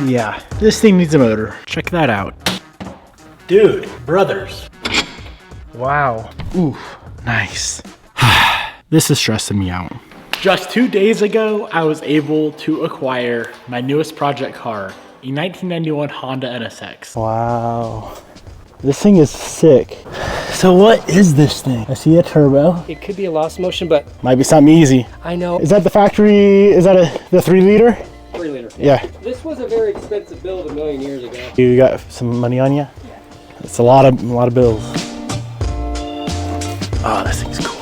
Yeah, this thing needs a motor. Check that out. Dude, brothers. Wow. Oof, nice. This is stressing me out. Just 2 days ago, I was able to acquire my newest project car, a 1991 Honda NSX. Wow. This thing is sick. So what is this thing? I see a turbo. It could be a lost motion, but might be something easy. I know. Is that the factory, is that the 3 liter? 3 liter. Yeah. This was a very expensive build a million years ago. You got some money on you? Yeah. It's a lot of bills. Oh, this thing's cool.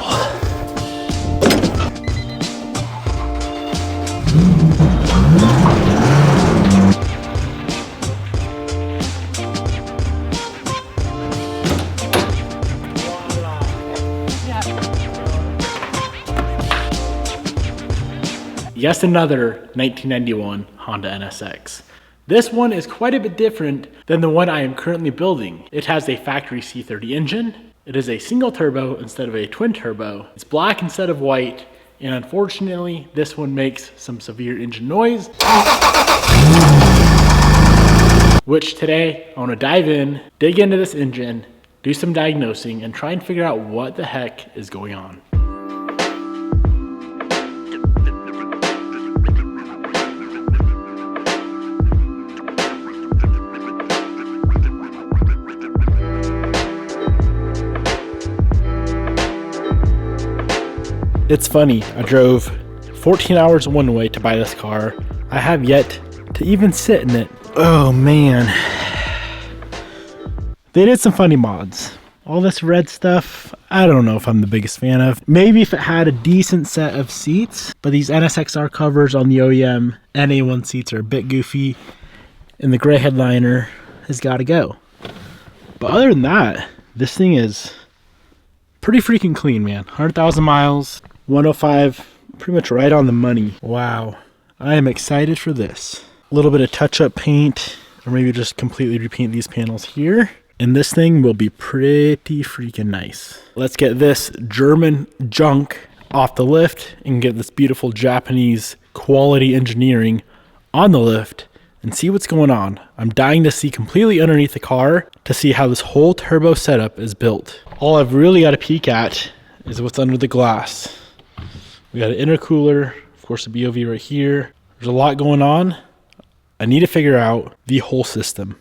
Yes, another 1991 Honda NSX. This one is quite a bit different than the one I am currently building. It has a factory C30 engine. It is a single turbo instead of a twin turbo. It's black instead of white, and unfortunately, this one makes some severe engine noise. Which today, I want to dive in, dig into this engine, do some diagnosing, and try and figure out what the heck is going on. It's funny, I drove 14 hours one way to buy this car. I have yet to even sit in it. Oh man. They did some funny mods. All this red stuff, I don't know if I'm the biggest fan of. Maybe if it had a decent set of seats, but these NSXR covers on the OEM NA1 seats are a bit goofy, and the gray headliner has got to go. But other than that, this thing is pretty freaking clean, man. 100,000 miles. 105, pretty much right on the money. Wow, I am excited for this. A little bit of touch-up paint, or maybe just completely repaint these panels here. And this thing will be pretty freaking nice. Let's get this German junk off the lift and get this beautiful Japanese quality engineering on the lift and see what's going on. I'm dying to see completely underneath the car to see how this whole turbo setup is built. All I've really got to peek at is what's under the glass. We got an intercooler, of course a BOV right here. There's a lot going on. I need to figure out the whole system.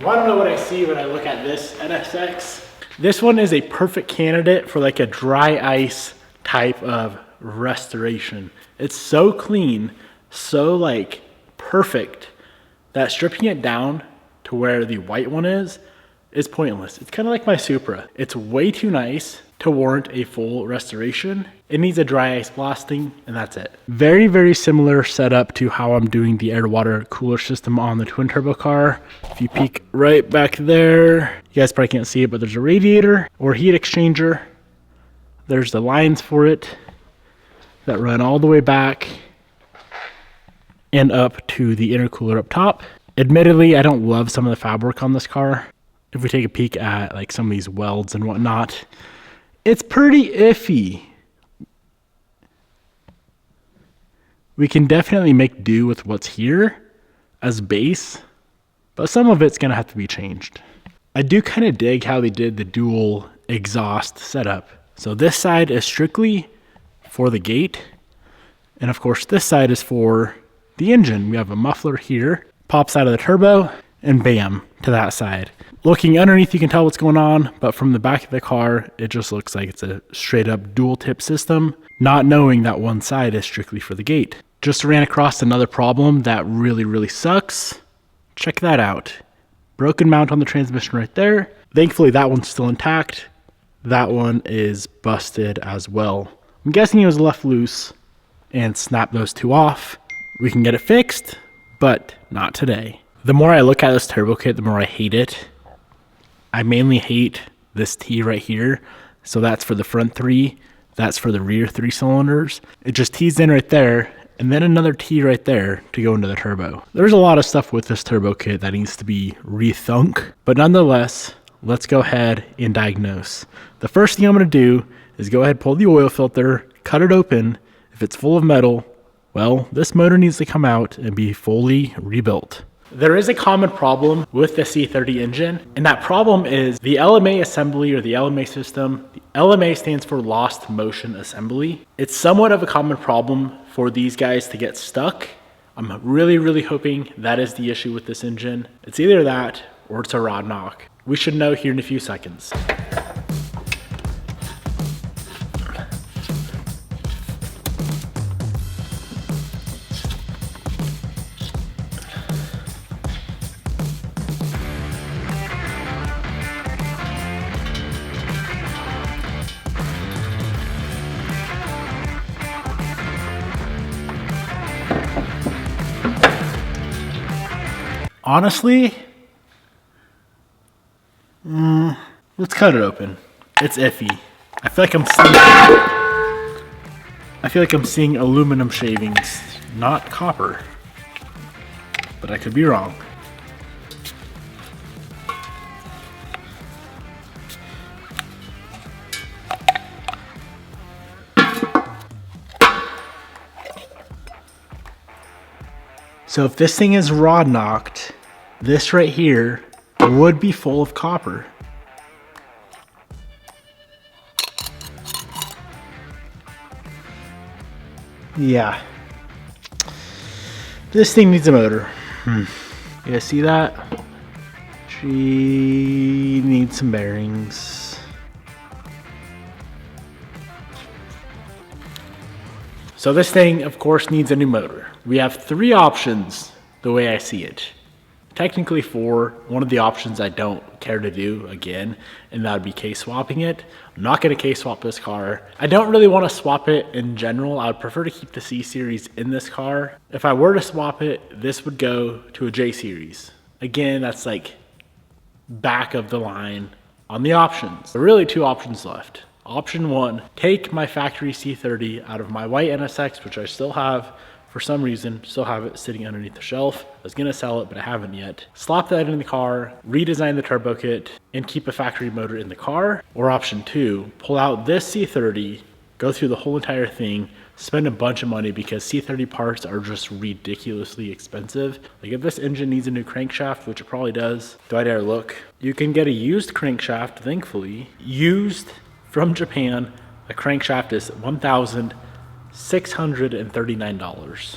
Want to know what I see when I look at this NSX? This one is a perfect candidate for like a dry ice type of restoration. It's so clean, so like perfect, that stripping it down to where the white one is pointless. It's kind of like my Supra. It's way too nice to warrant a full restoration. It needs a dry ice blasting, and that's it. Very, very similar setup to how I'm doing the air-to-water cooler system on the twin turbo car. If you peek right back there, you guys probably can't see it, but there's a radiator or heat exchanger. There's the lines for it that run all the way back and up to the intercooler up top. Admittedly, I don't love some of the fabric on this car. If we take a peek at like some of these welds and whatnot, it's pretty iffy. We can definitely make do with what's here as base, but some of it's gonna have to be changed. I do kind of dig how they did the dual exhaust setup. So this side is strictly for the gate, and of course this side is for the engine. We have a muffler here, pops out of the turbo, and bam, to that side. Looking underneath, you can tell what's going on, but from the back of the car, it just looks like it's a straight up dual tip system, not knowing that one side is strictly for the gate. Just ran across another problem that really, really sucks. Check that out. Broken mount on the transmission right there. Thankfully, that one's still intact. That one is busted as well. I'm guessing it was left loose and snapped those two off. We can get it fixed, but not today. The more I look at this turbo kit, the more I hate it. I mainly hate this T right here. So that's for the front 3. That's for the rear 3 cylinders. It just tees in right there, and then another T right there to go into the turbo. There's a lot of stuff with this turbo kit that needs to be rethunk, but nonetheless, let's go ahead and diagnose. The first thing I'm going to do is go ahead, pull the oil filter, cut it open. If it's full of metal, well, this motor needs to come out and be fully rebuilt. There is a common problem with the C30 engine, and that problem is the LMA assembly or the LMA system. The LMA stands for lost motion assembly. It's somewhat of a common problem for these guys to get stuck. I'm really hoping that is the issue with this engine. It's either that or it's a rod knock. We should know here in a few seconds. Honestly, let's cut it open. It's iffy. I feel like I'm seeing aluminum shavings, not copper. But I could be wrong. So if this thing is rod knocked, this right here would be full of copper. Yeah. This thing needs a motor. You guys see that? She needs some bearings. So this thing, of course, needs a new motor. We have 3 options the way I see it. Technically 4. One of the options I don't care to do again, and that would be case swapping it. I'm not going to case swap this car. I don't really want to swap it in general. I would prefer to keep the C series in this car. If I were to swap it, this would go to a J series. Again, that's like back of the line on the options. There are really 2 options left. Option 1, take my factory C30 out of my white NSX, which I still have. For some reason, still have it sitting underneath the shelf. I was gonna sell it, but I haven't yet. Slap that in the car, redesign the turbo kit, and keep a factory motor in the car. Or option 2, pull out this C30, go through the whole entire thing, spend a bunch of money because C30 parts are just ridiculously expensive. Like if this engine needs a new crankshaft, which it probably does, do I dare look? You can get a used crankshaft, thankfully. Used from Japan, the crankshaft is $1,639.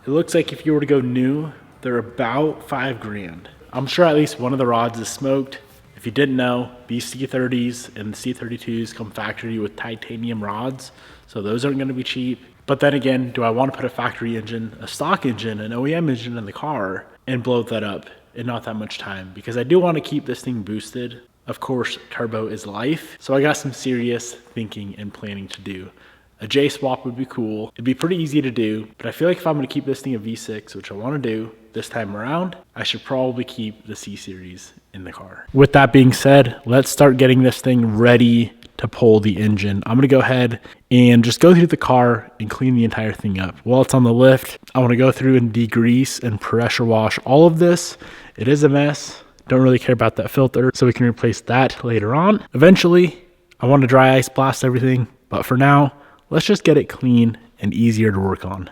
It looks like if you were to go new, they're about $5,000. I'm sure at least one of the rods is smoked. If you didn't know, these C30s and C32s come factory with titanium rods, so those aren't going to be cheap. But then again, do I want to put a factory engine, a stock engine, an OEM engine in the car and blow that up in not that much time? Because I do want to keep this thing boosted. Of course, turbo is life, so I got some serious thinking and planning to do. A J swap would be cool. It'd be pretty easy to do, but I feel like if I'm going to keep this thing a V6, which I want to do this time around, I should probably keep the C series in the car. With that being said, let's start getting this thing ready to pull the engine. I'm going to go ahead and just go through the car and clean the entire thing up. While it's on the lift, I want to go through and degrease and pressure wash all of this. It is a mess. Don't really care about that filter, so we can replace that later on. Eventually, I want to dry ice blast everything, but for now, let's just get it clean and easier to work on.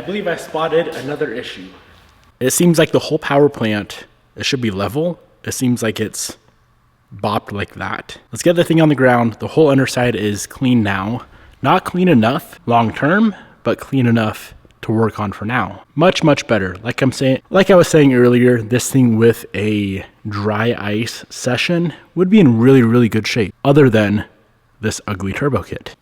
believe I spotted another issue. It seems like the whole power plant, it should be level. It seems like it's bopped like that. Let's get the thing on the ground. The whole underside is clean now. Not clean enough long term, but clean enough to work on for now. Much, much better. Like I was saying earlier, this thing with a dry ice session would be in really, really good shape, other than this ugly turbo kit.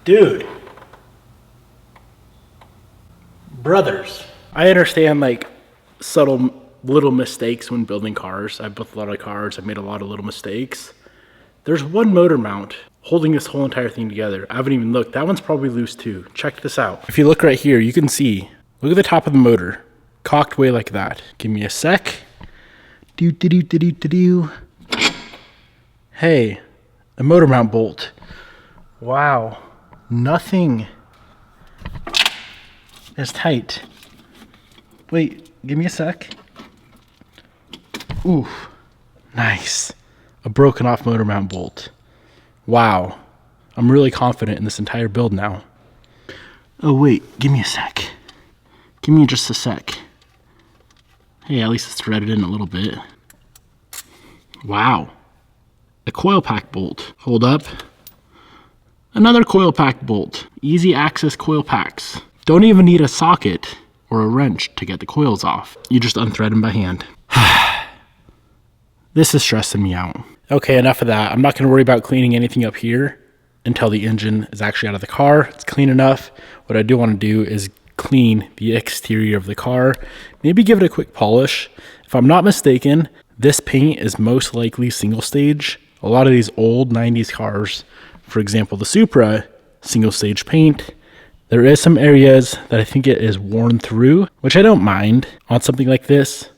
Dude. Brothers. I understand like subtle little mistakes when building cars. I've built a lot of cars. I've made a lot of little mistakes. There's one motor mount holding this whole entire thing together. I haven't even looked. That one's probably loose too. Check this out. If you look right here, you can see, look at the top of the motor, cocked way like that. Give me a sec. Hey, a motor mount bolt. Wow, nothing is tight. Wait, give me a sec. Ooh, nice. A broken off motor mount bolt. Wow. I'm really confident in this entire build now. Oh wait, give me a sec. Give me just a sec. Hey, at least it's threaded in a little bit. Wow. A coil pack bolt. Hold up. Another coil pack bolt. Easy access coil packs. Don't even need a socket or a wrench to get the coils off. You just unthread them by hand. This is stressing me out. Okay, enough of that. I'm not gonna worry about cleaning anything up here until the engine is actually out of the car. It's clean enough. What I do wanna do is clean the exterior of the car. Maybe give it a quick polish. If I'm not mistaken, this paint is most likely single stage. A lot of these old 90s cars, for example, the Supra, single stage paint. There is some areas that I think it is worn through, which I don't mind on something like this.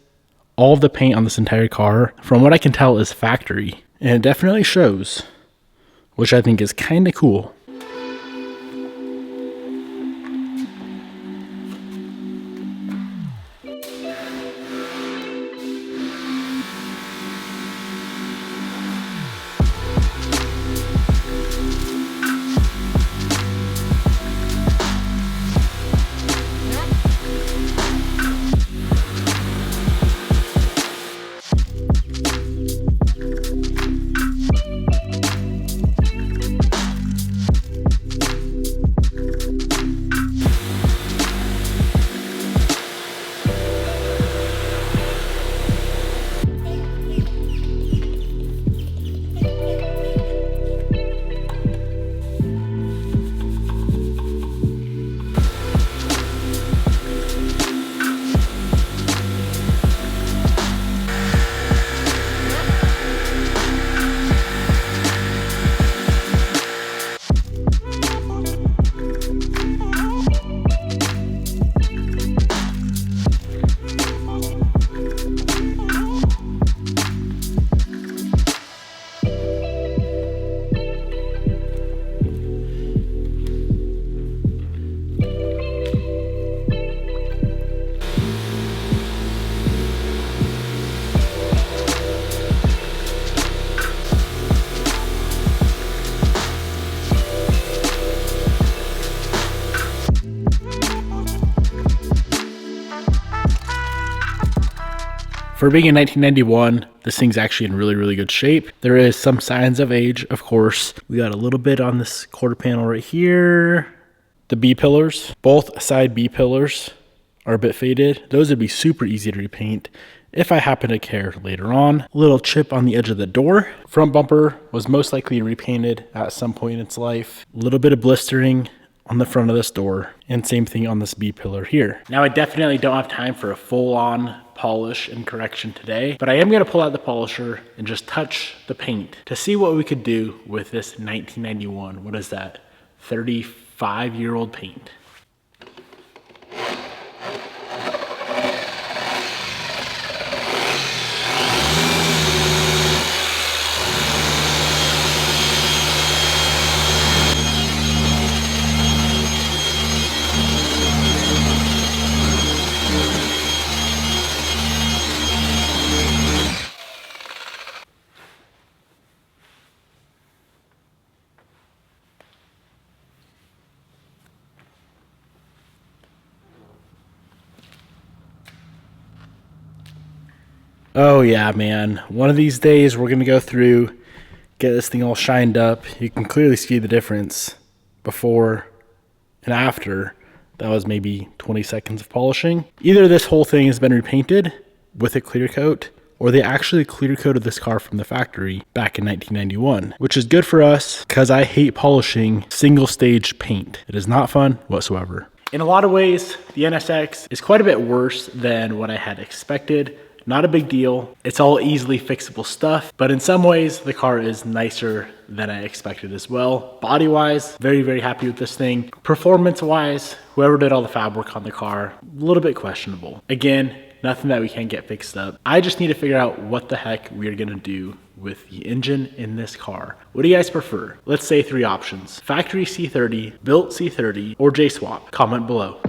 All of the paint on this entire car, from what I can tell, is factory. And it definitely shows, which I think is kind of cool. For being in 1991, this thing's actually in really, really good shape. There is some signs of age, of course. We got a little bit on this quarter panel right here. The B-pillars, both side B-pillars are a bit faded. Those would be super easy to repaint if I happen to care later on. A little chip on the edge of the door. Front bumper was most likely repainted at some point in its life. A little bit of blistering on the front of this door, and same thing on this B-pillar here. Now I definitely don't have time for a full-on polish and correction today, but I am gonna pull out the polisher and just touch the paint to see what we could do with this 1991, what is that, 35-year-old paint. Oh yeah, man. One of these days we're gonna go through, get this thing all shined up. You can clearly see the difference before and after. That was maybe 20 seconds of polishing. Either this whole thing has been repainted with a clear coat, or they actually clear coated this car from the factory back in 1991, which is good for us because I hate polishing single stage paint. It is not fun whatsoever. In a lot of ways, the NSX is quite a bit worse than what I had expected. Not a big deal. It's all easily fixable stuff, but in some ways the car is nicer than I expected as well. Body wise, very, very happy with this thing. Performance wise, whoever did all the fab work on the car, a little bit questionable. Again, nothing that we can't get fixed up. I just need to figure out what the heck we are gonna do with the engine in this car. What do you guys prefer? Let's say 3 options: factory C30, built C30, or J-swap. Comment below.